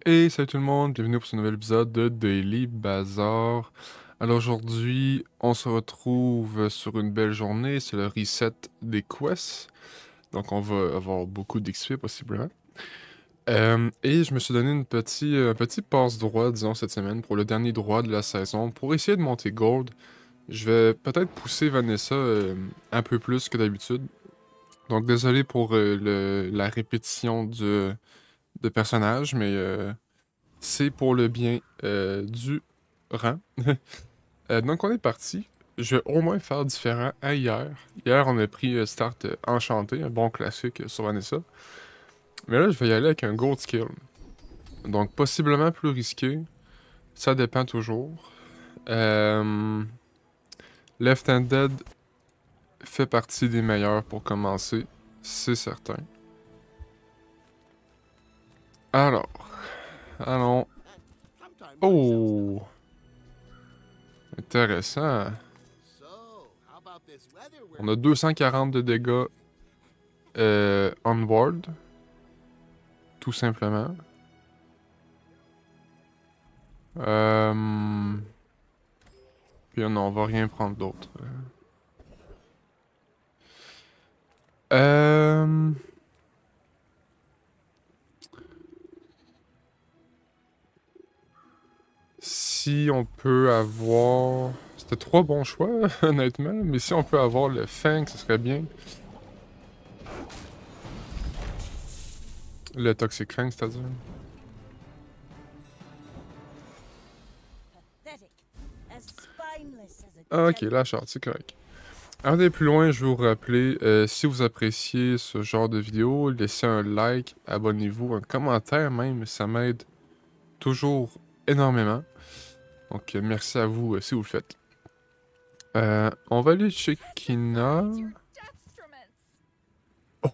Et salut tout le monde, bienvenue pour ce nouvel épisode de Daily Bazaar. Alors aujourd'hui, on se retrouve sur une belle journée, c'est le reset des quests. Donc on va avoir beaucoup d'XP possiblement. Et je me suis donné un petit passe-droit, disons, cette semaine pour le dernier droit de la saison pour essayer de monter Gold. Je vais peut-être pousser Vanessa un peu plus que d'habitude. Donc désolé pour la répétition de personnage, mais c'est pour le bien du rang. Donc on est parti. Je vais au moins faire différent à hier. Hier, on a pris Start Enchanté, un bon classique sur Vanessa. Mais là, je vais y aller avec un Gold Skill. Donc possiblement plus risqué. Ça dépend toujours. Euh, Left-handed fait partie des meilleurs pour commencer, c'est certain. Alors, allons. Oh! Intéressant. On a 240 de dégâts onboard, tout simplement. Puis non, on va rien prendre d'autre. Euh... Si on peut avoir... C'était trois bons choix, honnêtement, mais si on peut avoir le Fang, ce serait bien. Le Toxic Fang, c'est-à-dire. Ah, ok, la charte, c'est correct. Avant d'aller plus loin, je vais vous rappeler, si vous appréciez ce genre de vidéo, laissez un like, abonnez-vous, un commentaire même, ça m'aide toujours énormément. Donc merci à vous si vous le faites. On va aller chez Kina. Oh,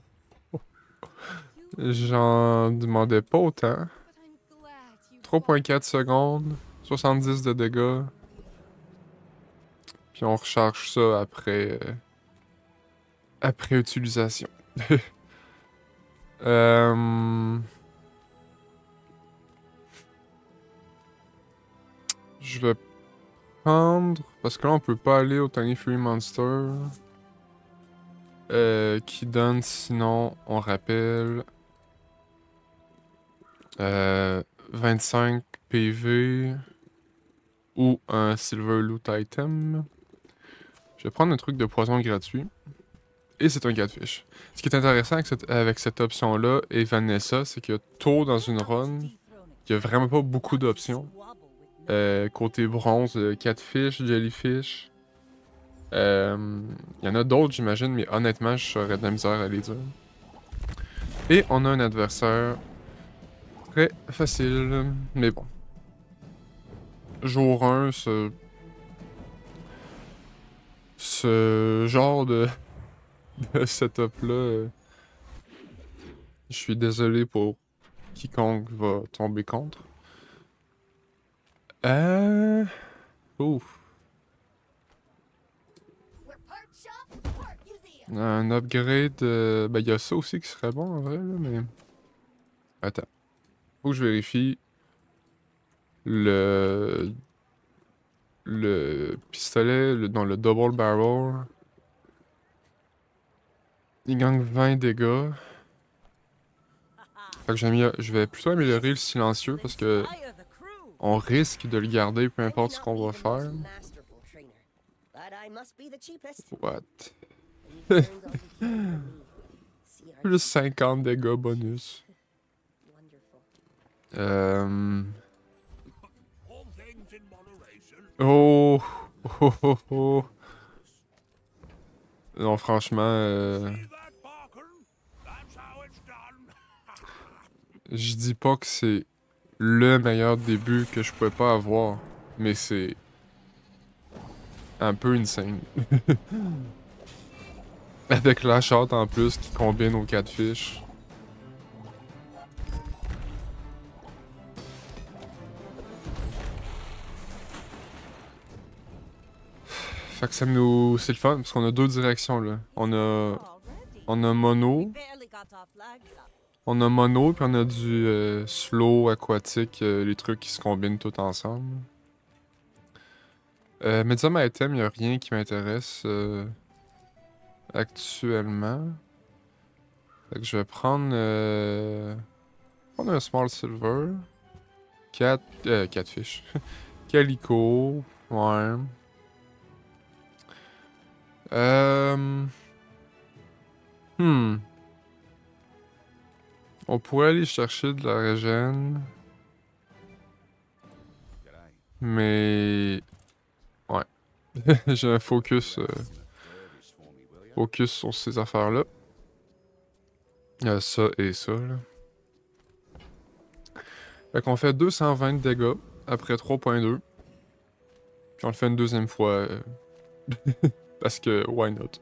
j'en demandais pas autant. 3.4 secondes, 70 de dégâts. Puis on recharge ça après utilisation. Je vais prendre... Parce que là, on peut pas aller au Tiny Fury Monster. Qui donne, sinon, on rappelle... 25 PV. Ou un Silver Loot Item. Je vais prendre un truc de poison gratuit. Et c'est un catfish. Ce qui est intéressant avec cette option-là et Vanessa, c'est que tôt dans une run, il n'y a vraiment pas beaucoup d'options. Côté bronze, catfish, jellyfish. Il y en a d'autres, j'imagine, mais honnêtement, je serais de la misère à les dire. Et on a un adversaire très facile, mais bon. Jour 1, ce genre de setup-là, je suis désolé pour quiconque va tomber contre. Ouf. Un upgrade, ben il y a ça aussi qui serait bon en vrai, là, mais... Attends. Faut que je vérifie le... Le pistolet, dans le double barrel. Il gagne 20 dégâts. Fait que je vais plutôt améliorer le silencieux parce que on risque de le garder peu importe ce qu'on va faire. What? Plus 50 dégâts bonus. Oh! Oh oh oh! Non, franchement, je dis pas que c'est le meilleur début que je pouvais pas avoir, mais c'est un peu insane. Avec la charte en plus qui combine aux 4 fiches. Fait que ça nous... C'est le fun parce qu'on a deux directions là. On a mono On a mono, puis on a du slow, aquatique, les trucs qui se combinent tout ensemble. Medium item, y a rien qui m'intéresse actuellement. Fait que je vais prendre un small silver. Catfish. Calico. Ouais. Hmm. On pourrait aller chercher de la régène. Mais... Ouais. J'ai un focus sur ces affaires-là. Ça et ça, là. Fait qu'on fait 220 de dégâts après 3.2. Puis on le fait une deuxième fois. Parce que, why not?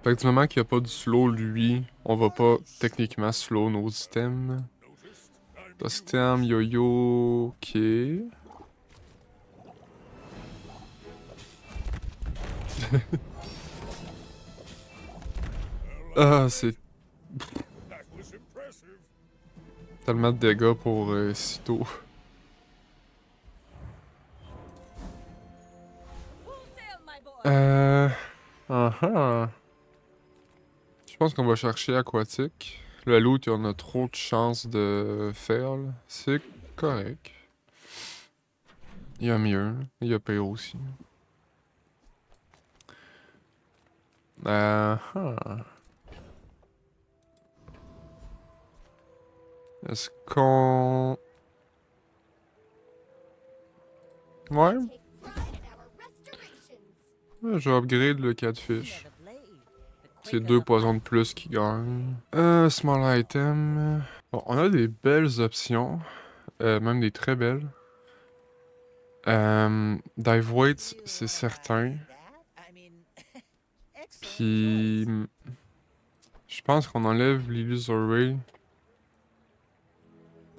Fait que du moment qu'il n'y a pas du slow, lui, on va pas techniquement slow nos items. Tostem, yo-yo, ok. Ah, c'est tellement de dégâts pour si tôt. Je pense qu'on va chercher aquatique. Le loot, on a trop de chances de faire. C'est correct. Il y a mieux. Il y a pire aussi. Est-ce qu'on... Ouais. Je vais upgrade le catfish. C'est 2 poisons de plus qui gagnent. Small item. Bon, on a des belles options. Même des très belles. Dive weight, c'est certain. Puis... Je pense qu'on enlève l'illusory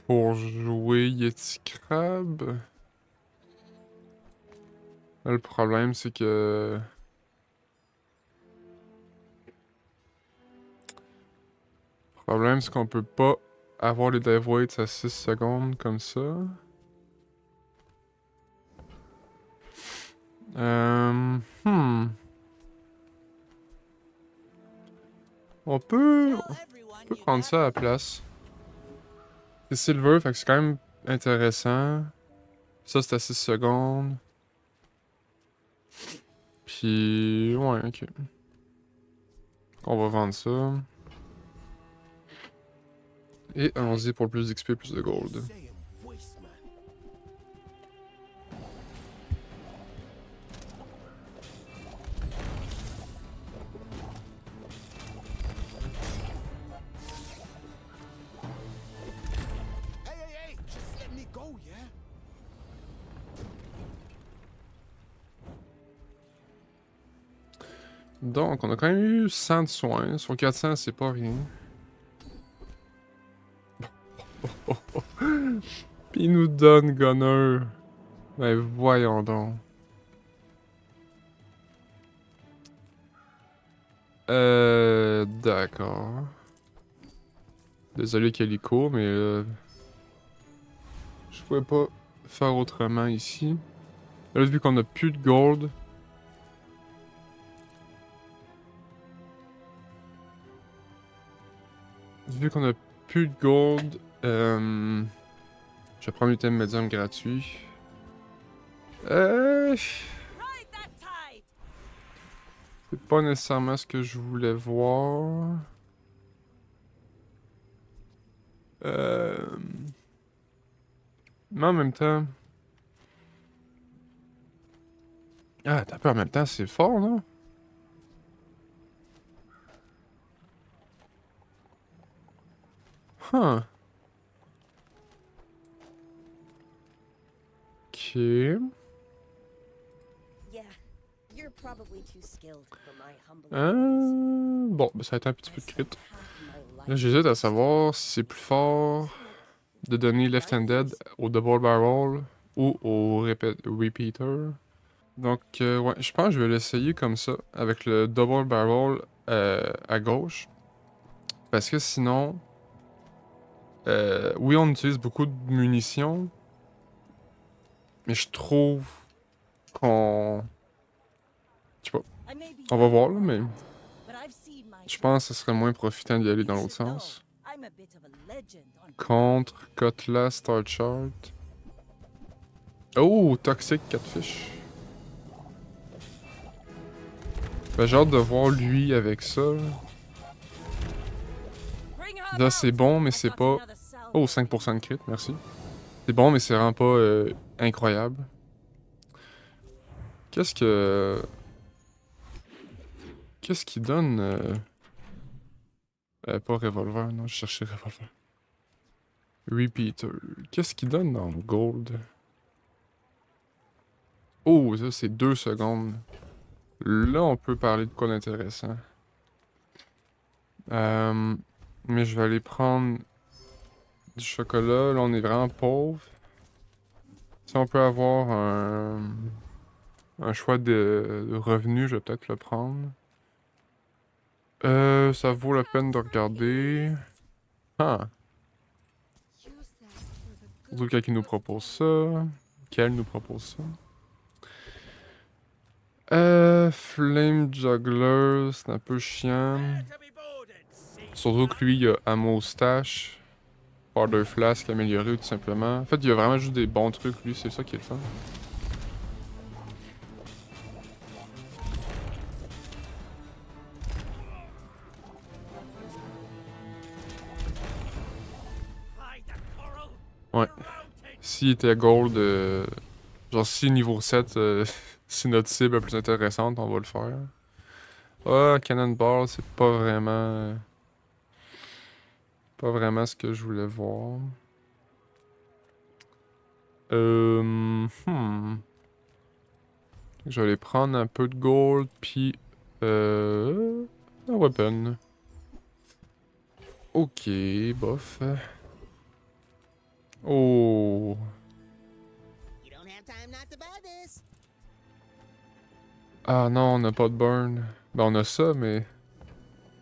pour jouer Yeti Crab. Là, le problème, c'est que... Le problème, c'est qu'on peut pas avoir les dive weights à 6 secondes comme ça. On peut prendre ça à la place. C'est silver, fait que c'est quand même intéressant. Ça, c'est à 6 secondes. Puis, ouais, ok. On va vendre ça. Et allons-y pour plus d'XP, plus de gold. Donc, on a quand même eu 100 de soins. Sur 400, c'est pas rien. Puis il nous donne Gunner. Ben voyons donc. D'accord. Désolé Calico, mais je pouvais pas faire autrement ici. Là, vu qu'on a plus de gold. Vu qu'on a plus de gold, je vais prendre l'item médium gratuit. C'est pas nécessairement ce que je voulais voir. Mais en même temps... Ah, t'as peur en même temps, c'est fort, non? Huh. Ok. Bon, ben, ça va être un petit peu de crit. Là, j'hésite à savoir si c'est plus fort de donner left-handed au double barrel ou au repeater. Donc, ouais, je pense que je vais l'essayer comme ça, avec le double barrel à gauche. Parce que sinon... oui, on utilise beaucoup de munitions. Mais je trouve qu'on... Je sais pas. On va voir, là, mais... Je pense que ce serait moins profitant d'y aller dans l'autre sens. Contre Cutlass Star Chart. Oh, Toxic Catfish. Ben, j'ai hâte de voir lui avec ça. Là, c'est bon, mais c'est pas... Oh, 5% de crit, merci. C'est bon, mais c'est vraiment pas incroyable. Qu'est-ce que... Qu'est-ce qui donne... pas revolver, non, je cherchais revolver. Repeater. Qu'est-ce qui donne dans Gold? Oh, ça c'est 2 secondes. Là, on peut parler de quoi d'intéressant. Mais je vais aller prendre du chocolat. Là, on est vraiment pauvre. Si on peut avoir un choix de revenus, je vais peut-être le prendre. Ça vaut la peine de regarder. Ah. Surtout quelqu'un nous propose ça. Quel nous propose ça? Flame Juggler, c'est un peu chiant. Surtout que lui, il a Ammo Stash. Powder Flask amélioré tout simplement. En fait, il y a vraiment juste des bons trucs, lui, c'est ça qui est le fun. Ouais. S'il était gold, genre si niveau 7, si notre cible est plus intéressante, on va le faire. Ah, Cannonball, c'est pas vraiment ce que je voulais voir. Je vais aller prendre un peu de gold, puis un weapon. Ok, bof. Oh. Ah non, on n'a pas de burn. Ben on a ça, mais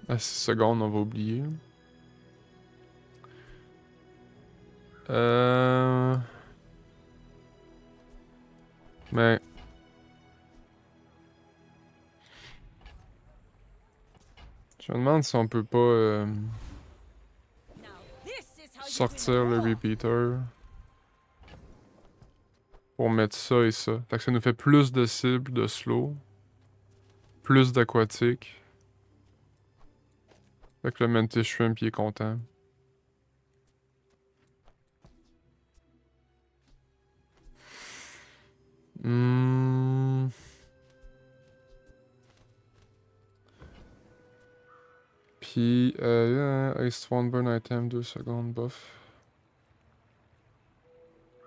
à 6 secondes, on va oublier. Mais... Je me demande si on peut pas sortir le repeater pour mettre ça et ça. Fait que ça nous fait plus de cibles de slow, plus d'aquatique. Fait que le Mantis Shrimp il est content. Puis, Ice One Burn Item, 2 secondes, buff.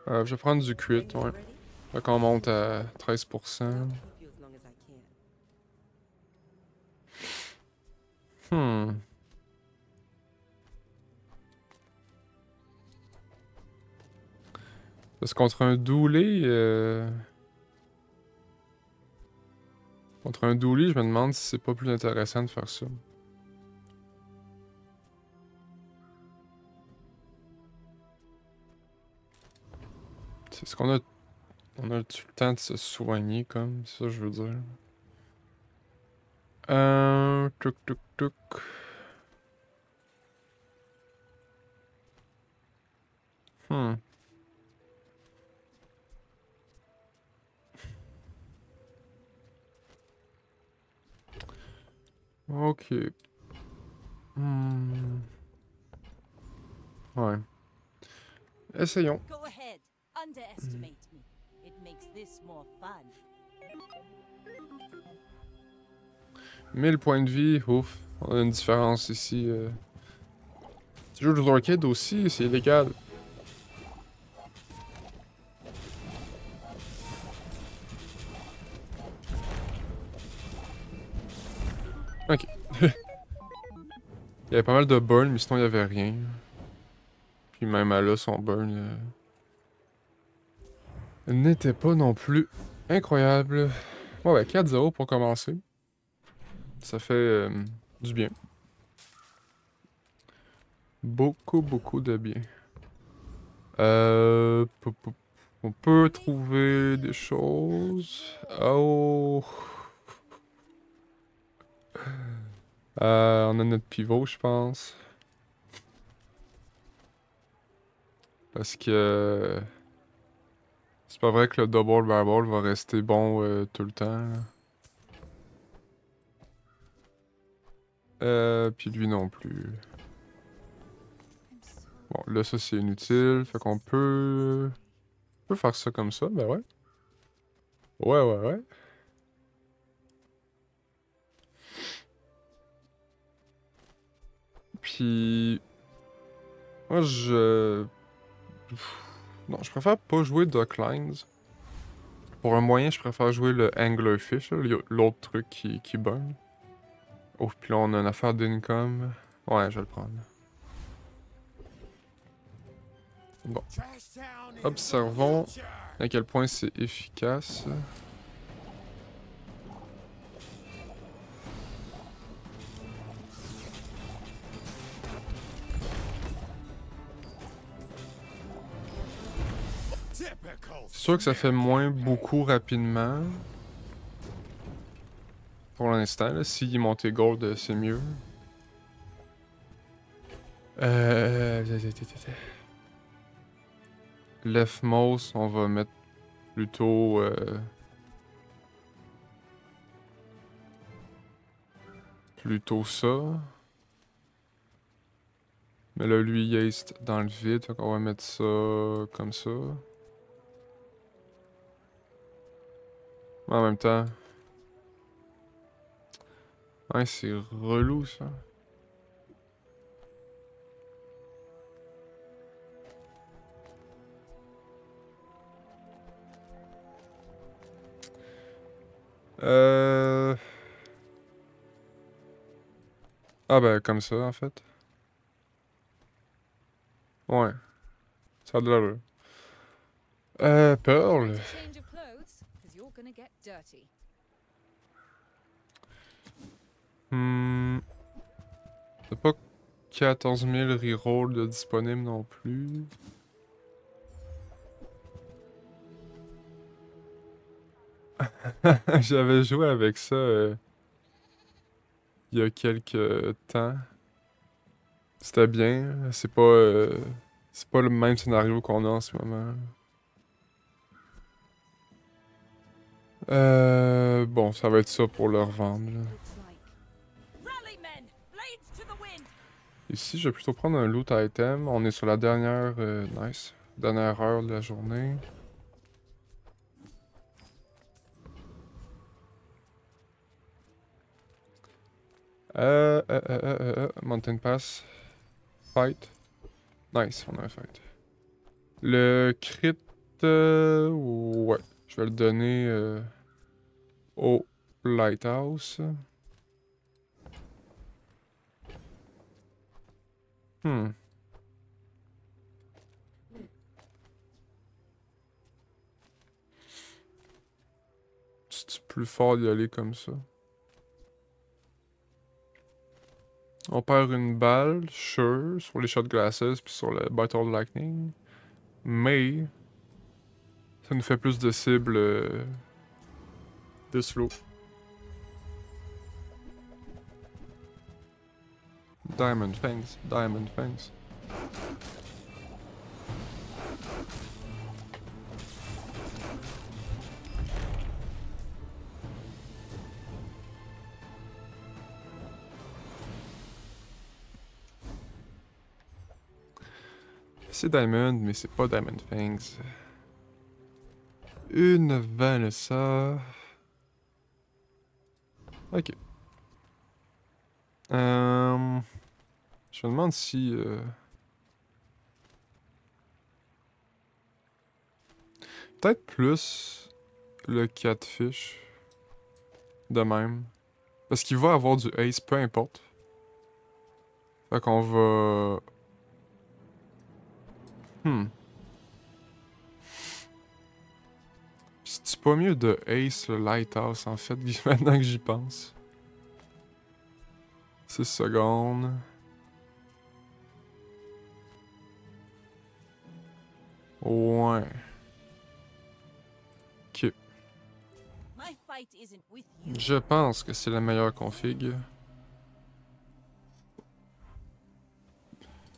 Je vais prendre du crit, ouais. Fait qu'on monte à 13%. Parce que contre un dooley, contre un dooley, je me demande si c'est pas plus intéressant de faire ça. Est-ce qu'on a... On a le temps de se soigner, comme ça, je veux dire. Tuk tuk tuk. Ok. Ouais. Essayons. 1000 points de vie, ouf. On a une différence ici. Tu joues de l'arcade aussi, c'est illégal. Ok. Il y avait pas mal de burn, mais sinon il y avait rien. Puis même à là, son burn n'était pas non plus incroyable. Ouais, 4-0 pour commencer. Ça fait du bien. Beaucoup de bien. On peut trouver des choses. Oh. On a notre pivot, je pense. Parce que c'est pas vrai que le double barrel va rester bon tout le temps. Puis lui non plus. Bon, là ça c'est inutile, fait qu'on peut faire ça comme ça, ben ouais. Ouais. Puis moi non, je préfère pas jouer Ducklines. Pour un moyen, je préfère jouer le Anglerfish, là, l'autre truc qui burn. Oh, puis là, on a une affaire d'income. Ouais, je vais le prendre. Bon. Observons à quel point c'est efficace. C'est sûr que ça fait moins beaucoup rapidement. Pour l'instant, s'il est monté gold, c'est mieux. Leftmost, on va mettre plutôt... plutôt ça. Mais là, lui, il est dans le vide, donc on va mettre ça comme ça. En même temps... Ouais, c'est relou, ça. Ah ben, comme ça, en fait. Ouais. Ça a de l'allure. Pearl. T'as pas 14 000 rerolls de disponibles non plus. J'avais joué avec ça il y a quelques temps. C'était bien. C'est pas le même scénario qu'on a en ce moment. Bon, ça va être ça pour leur vendre. Là. Ici, je vais plutôt prendre un loot item. On est sur la dernière... nice. Dernière heure de la journée. Mountain Pass. Fight. Nice, on a un fight. Le crit... ouais. Je vais le donner au Lighthouse. C'est plus fort d'y aller comme ça. On perd une balle, sure, sur les shot glasses puis sur le Battle Lightning. Mais ça nous fait plus de cibles de slow. Diamond Fangs, Diamond Fangs. C'est Diamond, mais c'est pas Diamond Fangs. Une Vanessa. Ok. Je me demande si... peut-être plus le Catfish. De même. Parce qu'il va avoir du ace, peu importe. Fait qu'on va... C'est pas mieux de ace le Lighthouse en fait, maintenant que j'y pense. 6 secondes. Ouais. Ok. Je pense que c'est la meilleure config.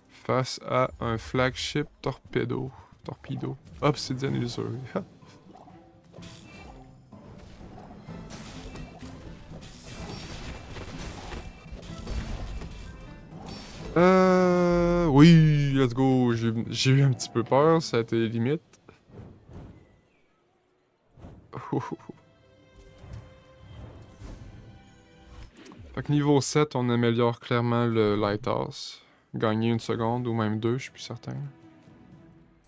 Face à un flagship torpedo. Torpedo. Obsidian Illusory. Oui, let's go. J'ai eu un petit peu peur, ça a été limite. Fait que niveau 7, on améliore clairement le Lighthouse. Gagner 1 seconde ou même 2, je suis plus certain.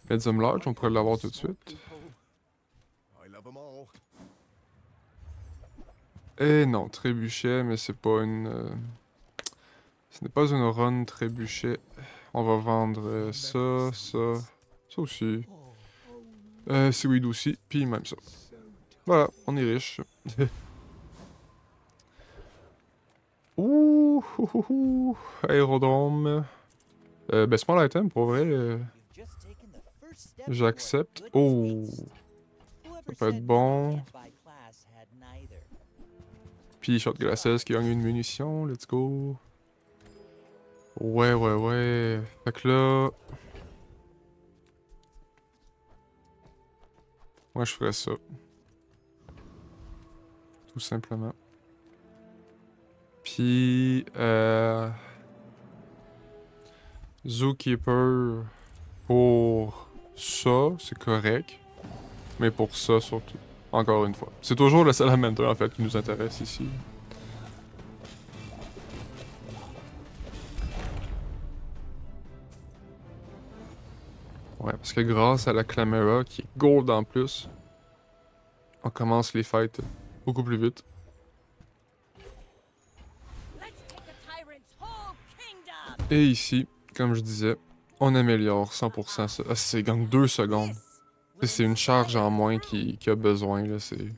Medium Large, on pourrait l'avoir tout de suite. Et non, trébuchet, mais c'est pas une... ce n'est pas une run trébuchet. On va vendre ça, ça, ça aussi. Seaweed aussi, puis même ça. Voilà, on est riche. Ouh, aérodrome. Ben, small item, pour vrai. J'accepte. Oh, ça peut être bon. Puis shot glaces qui gagne une munition, let's go. Ouais, ouais, ouais. Fait que là... moi, je ferais ça. Tout simplement. Puis... Zookeeper... pour ça, c'est correct. Mais pour ça, surtout. Encore une fois. C'est toujours le Salamander, en fait, qui nous intéresse ici. Ouais, parce que grâce à la Clamera, qui est gold en plus, on commence les fights beaucoup plus vite. Et ici, comme je disais, on améliore 100% ça. Ah, c'est gagne 2 secondes. C'est une charge en moins qui a besoin, là, c'est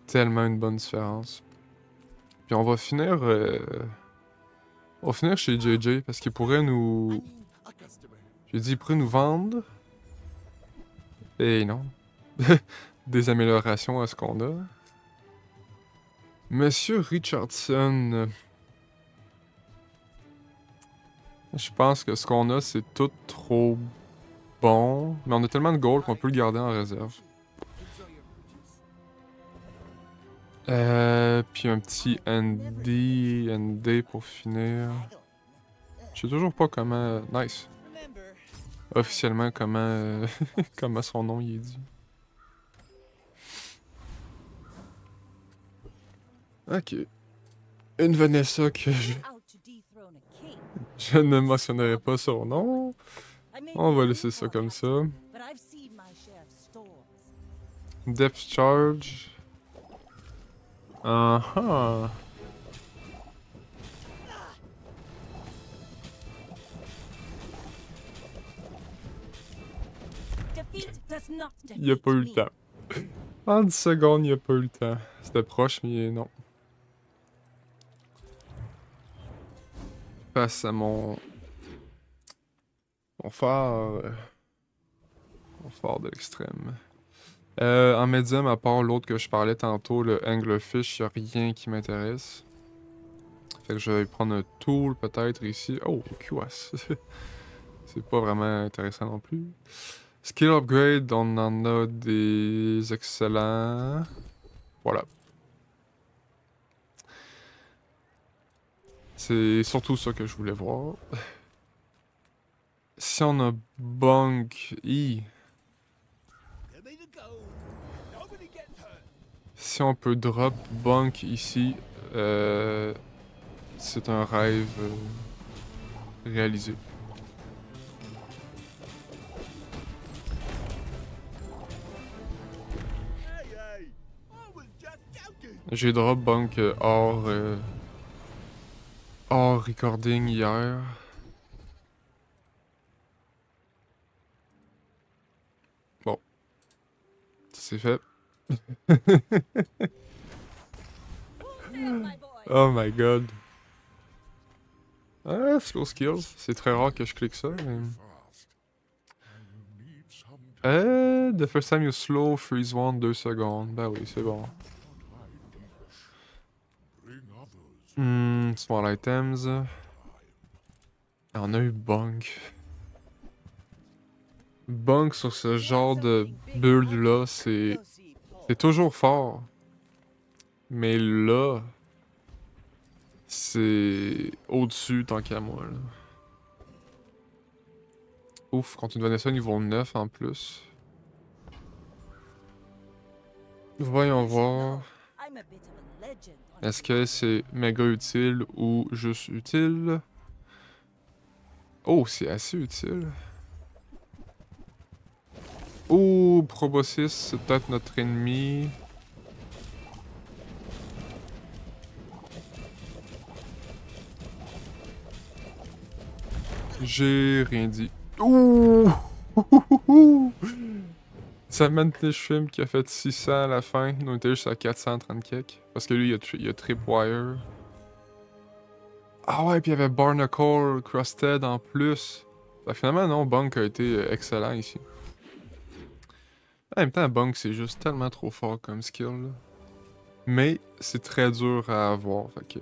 tellement une bonne différence. Puis on va finir... on va finir chez JJ, parce qu'il pourrait nous... j'ai dit, il pourrait nous vendre. Et non. Des améliorations à ce qu'on a. Monsieur Richardson... je pense que ce qu'on a, c'est tout trop bon. Mais on a tellement de gold qu'on peut le garder en réserve. Puis un petit ND pour finir. Je sais toujours pas comment... nice. Officiellement, comment... comment son nom y est dit. Ok. Une Vanessa que je ne mentionnerai pas son nom. On va laisser ça comme ça. Depth charge. Il a pas eu le temps. En 10 secondes, il a pas eu le temps. C'était proche, mais non. Face à mon phare. Mon phare de l'extrême. En médium, à part l'autre que je parlais tantôt, le Anglerfish, y'a rien qui m'intéresse. Fait que je vais prendre un tool peut-être ici. Oh, QS. C'est pas vraiment intéressant non plus. Skill upgrade, on en a des excellents. Voilà. C'est surtout ça que je voulais voir. Si on a bunk... si on peut drop bunk ici, c'est un rêve réalisé. J'ai drop bunk hors recording hier. Bon. C'est fait. Oh my god. Ah, slow skills. C'est très rare que je clique ça, mais... The first time you slow, freeze one, 2 secondes. Ben oui, c'est bon. Small items. On a eu Bunk. Bunk sur ce genre de build-là, c'est toujours fort. Mais là, c'est au-dessus tant qu'à moi. Là. Ouf, contre une Vanessa niveau 9 en plus. Voyons voir. Est-ce que c'est méga utile ou juste utile? Oh, c'est assez utile. Oh, Proboscis, c'est peut-être notre ennemi. J'ai rien dit. Ouh! Ça mène Shrimp qui a fait 600 à la fin. Nous on était juste à 430 kek. Parce que lui, il a Tripwire. Ah ouais, puis il y avait Barnacle Crusted en plus. Fait que finalement, non, Bunk a été excellent ici. En même temps, Bunk, c'est juste tellement trop fort comme skill. Là. Mais c'est très dur à avoir, fait que...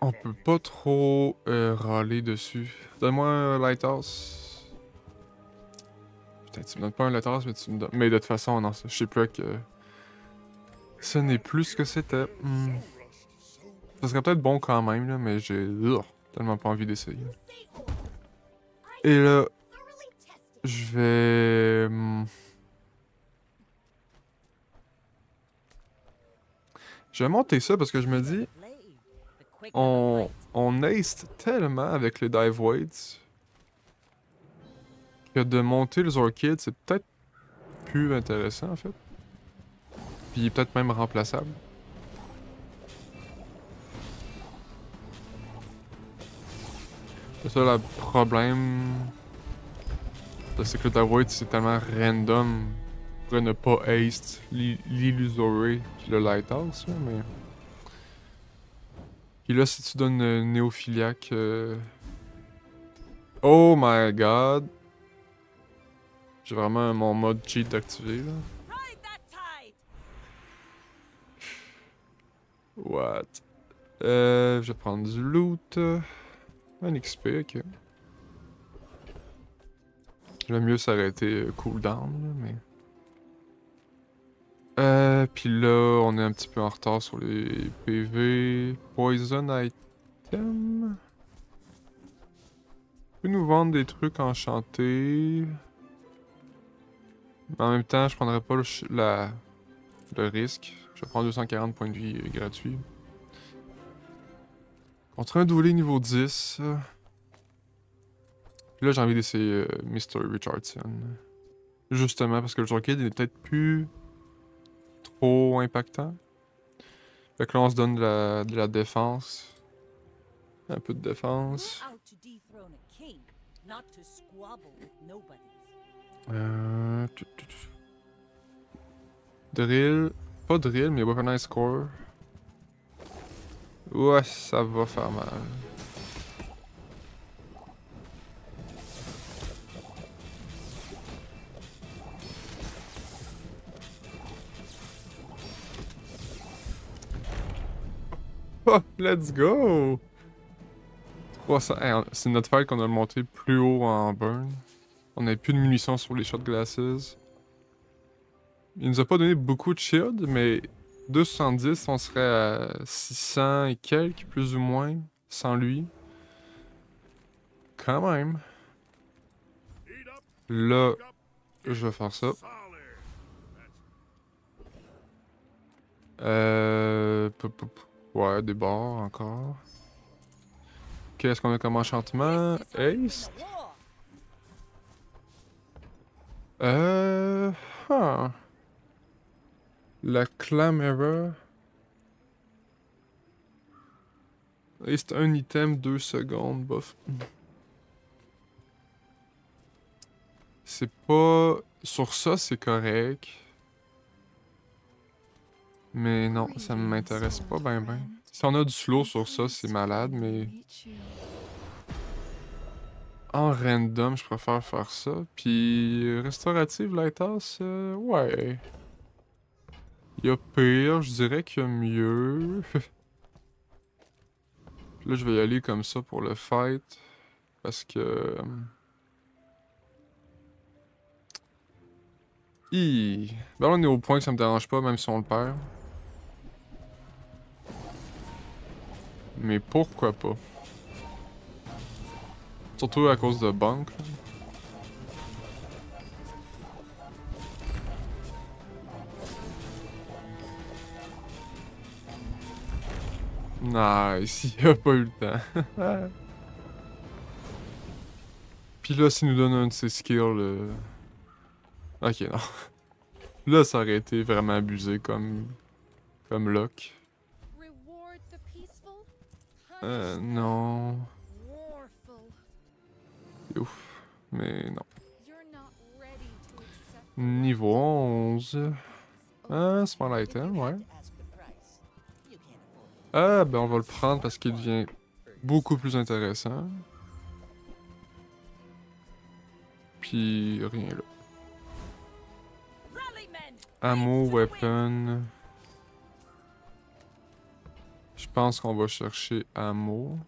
On peut pas trop râler dessus. Donne-moi un Lighthouse. Putain, tu me donnes pas un Lighthouse, mais tu me donnes... Mais de toute façon, non, je sais plus que... Ce n'est plus ce que c'était. Ça serait peut-être bon quand même, là, mais j'ai tellement pas envie d'essayer. Et là, je vais... Je vais monter ça parce que je me dis... On ace tellement avec les dive weights que de monter les orchids, c'est peut-être plus intéressant en fait. Puis peut-être même remplaçable. C'est ça le problème. C'est que le dive weight c'est tellement random pour ne pas ace l'illusory puis le lighthouse, mais... Puis là, si tu donnes néophiliaque... Oh my god! J'ai vraiment mon mode cheat activé, là. What? Je vais prendre du loot. Un XP, ok. J'aime mieux s'arrêter cooldown, là, mais... puis là, on est un petit peu en retard sur les PV. Poison item. Tu peux nous vendre des trucs enchantés. Mais en même temps, je prendrais pas le risque. Je vais prendre 240 points de vie gratuits. Contre un doublé niveau 10. Puis là, j'ai envie d'essayer Mr. Richardson. Justement, parce que le Jorkid est peut-être plus trop impactant. Fait que là, on se donne de la défense. Un peu de défense. Drill. Pas drill, mais weaponize score. Ouais, ça va faire mal. Oh, let's go! 300. Hey, c'est notre fight qu'on a monté plus haut en burn. On avait plus de munitions sur les shot glasses. Il nous a pas donné beaucoup de shield, mais 270, on serait à 600 et quelques, plus ou moins, sans lui. Quand même. Là, je vais faire ça. Ouais, des bords encore. Qu'est-ce qu'on a comme enchantement? Ace? Huh. La Clamera. Et c'est un item, 2 secondes, bof. C'est pas... Sur ça, c'est correct. Mais non, ça m'intéresse pas ben ben. Si on a du slow sur ça, c'est malade, mais... En random, je préfère faire ça. Puis restaurative Lighthouse, ouais. Il y a pire, je dirais qu'il y a mieux. Là, je vais y aller comme ça pour le fight. Parce que... Ben là, on est au point que ça me dérange pas, même si on le perd. Mais pourquoi pas? Surtout à cause de Bunk. Nice, il a pas eu le temps. Puis là, s'il nous donne un de ses skills... Ok, non. Là, ça aurait été vraiment abusé comme lock. Non. Ouf. Mais non. Niveau 11. Ah, small item, ouais. Ah, ben on va le prendre parce qu'il devient beaucoup plus intéressant. Puis rien là. Ammo, weapon. Je pense qu'on va chercher ammo.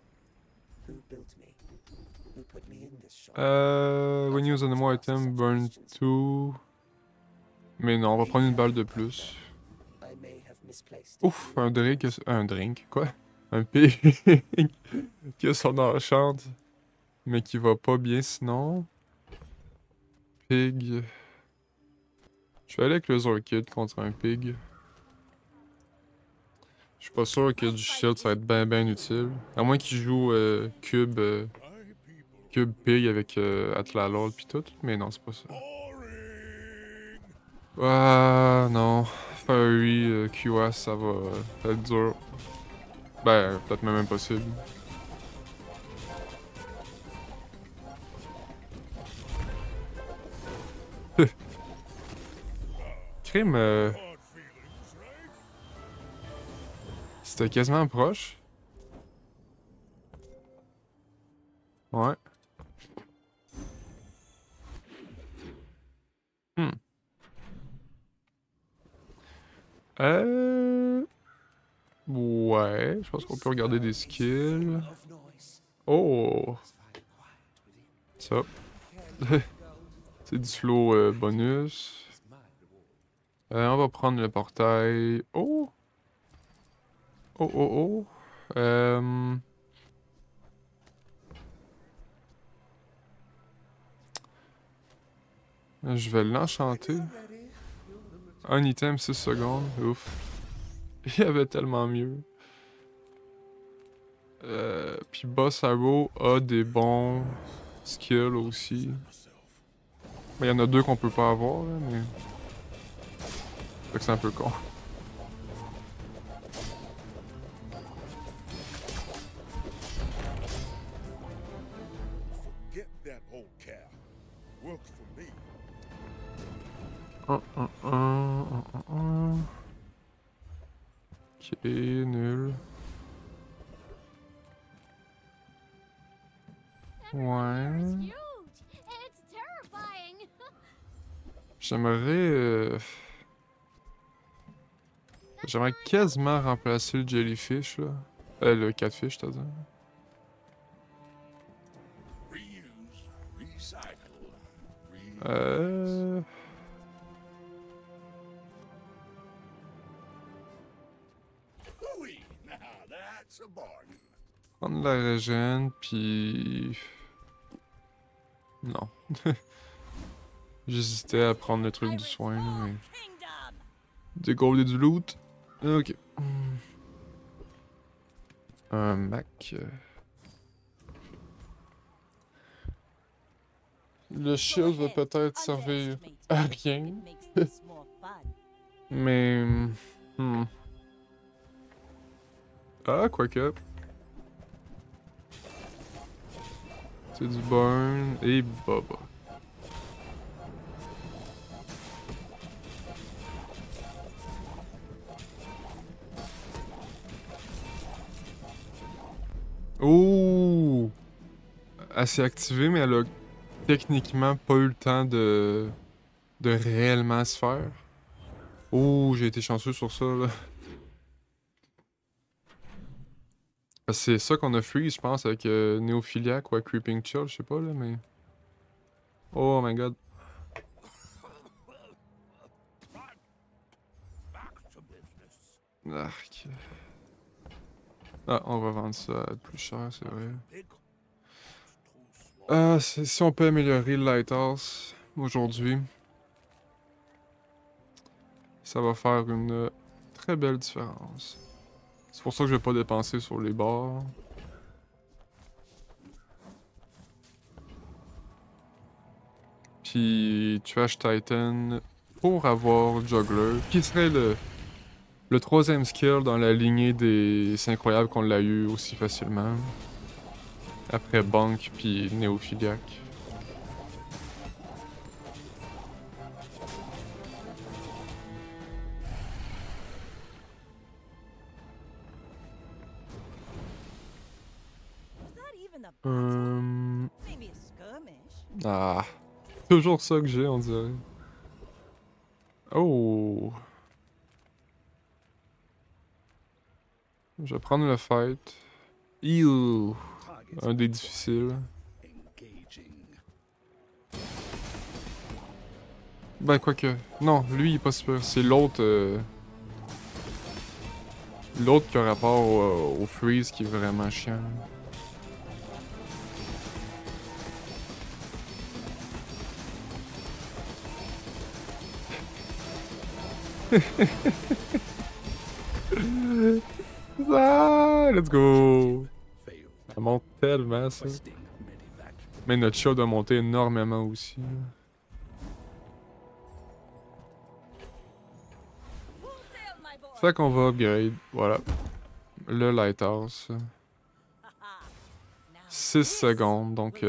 When you use an ammo item, burn 2. Mais non, on va prendre une balle de plus. Ouf, un drink. Un drink, quoi? Un pig qui a son enchant, mais qui va pas bien sinon. Pig. Je vais aller avec le Zorkid contre un pig. Je suis pas sûr que du shield ça va être ben utile. À moins qu'il joue cube pig avec Atlalol pis tout. Mais non, c'est pas ça. Ah non. Furry, QS, ça va être dur. Ben, peut-être même impossible. Crime, c'était quasiment proche. Ouais. Hmm. Ouais, je pense qu'on peut regarder des skills. Oh! Ça. C'est du flow bonus. On va prendre le portail. Oh! Oh, oh, oh. Je vais l'enchanter. Un item 6 secondes. Ouf. Il y avait tellement mieux. Puis Boss Arrow a des bons skills aussi. Il y en a deux qu'on peut pas avoir, là, mais... Fait que c'est un peu con. Ok, nul. Ouais. J'aimerais quasiment remplacer le jellyfish, là. Le catfish, t'as dit. Prendre la régène, puis... Non. J'hésitais à prendre le truc du soin, là, mais... Des gold et du loot. Ok. Un Mac. Le shield va peut-être servir à rien. Mais... Ah, quoique. C'est du burn et baba. Oh! s'est activée, mais elle a techniquement pas eu le temps de réellement se faire. Oh, j'ai été chanceux sur ça, là. C'est ça qu'on a freeze, je pense, avec Néophiliac ou avec Creeping Chill, je sais pas, là, mais... Oh my god. Arc. Ah, on va vendre ça plus cher, c'est vrai. Ah, si on peut améliorer le Lighthouse aujourd'hui, ça va faire une très belle différence. C'est pour ça que je vais pas dépenser sur les bars. Puis Trash Titan pour avoir Juggler, qui serait le troisième skill dans la lignée des... C'est incroyable qu'on l'a eu aussi facilement. Après Bonk puis Néophiliac. Ah, toujours ça que j'ai, on dirait. Oh. Je vais prendre le fight. Ew. Un des difficiles. Ben, quoique. Non, lui, il est pas super. C'est l'autre. L'autre qui a rapport au freeze qui est vraiment chiant. Ah, let's go! Ça monte tellement, ça. Mais notre chat doit monter énormément aussi. Fait qu'on va upgrade, voilà. Le Lighthouse. 6 secondes, donc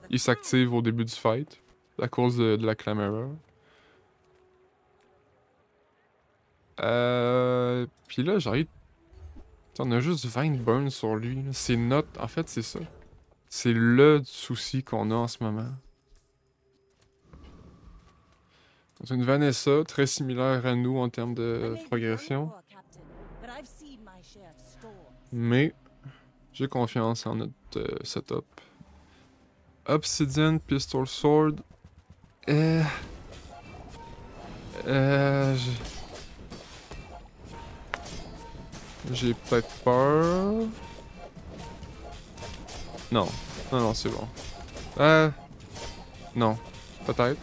il s'active au début du fight. À cause de la caméra. Puis là, j'arrive. On a juste 20 burns sur lui. C'est notre. En fait, c'est ça. C'est le souci qu'on a en ce moment. C'est une Vanessa très similaire à nous en termes de progression. Mais j'ai confiance en notre setup. Obsidian, Pistol Sword. J'ai peut-être peur. Non. Non, non, c'est bon. Non. Peut-être.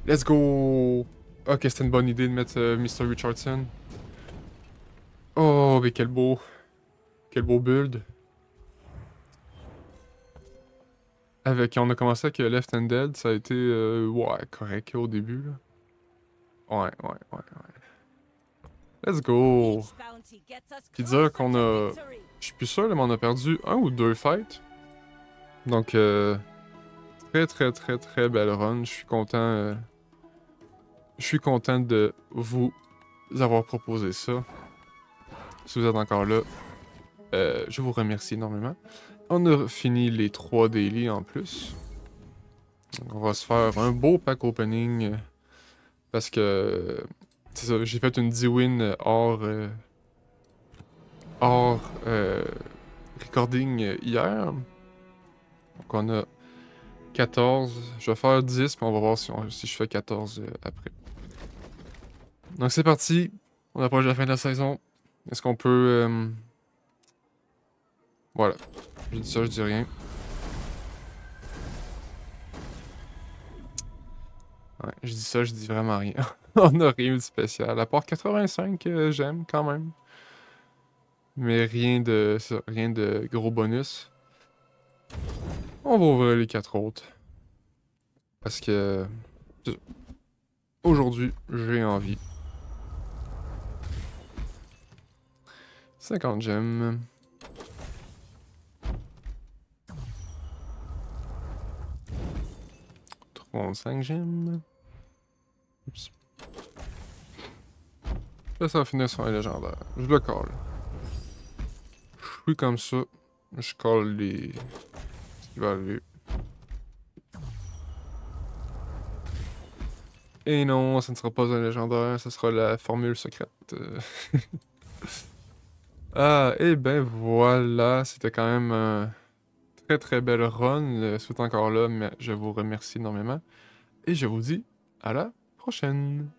Let's go! Ok, c'était une bonne idée de mettre Mr. Richardson. Oh, mais quel beau... Quel beau build. On a commencé avec Left and Dead, ça a été... ouais, correct au début, là. Ouais. Let's go! Puis dire qu'on a... Je suis plus sûr, mais on a perdu un ou deux fights. Donc, très belle run. Je suis content... Je suis content de vous avoir proposé ça. Si vous êtes encore là, je vous remercie énormément. On a fini les 3 daily en plus. On va se faire un beau pack opening. Parce que... C'est ça, j'ai fait une D-win hors recording hier. Donc on a 14. Je vais faire 10, puis on va voir si je fais 14 après. Donc c'est parti. On approche la fin de la saison. Est-ce qu'on peut... Voilà. Je dis ça, je dis rien. Ouais, je dis ça, je dis vraiment rien. On a rien de spécial. À part 85, j'aime quand même. Mais rien de ça, rien de gros bonus. On va ouvrir les 4 autres. Parce que... Aujourd'hui, j'ai envie. 50 gemmes. 35 gemmes. Oups. Là, ça va finir sur un légendaire. Je le colle. Je suis comme ça. Je colle les... ce qui va arriver. Et non, ça ne sera pas un légendaire, ce sera la formule secrète. Ah, et ben voilà, c'était quand même un très très belle run. Le suite encore là, mais je vous remercie énormément. Et je vous dis à la prochaine.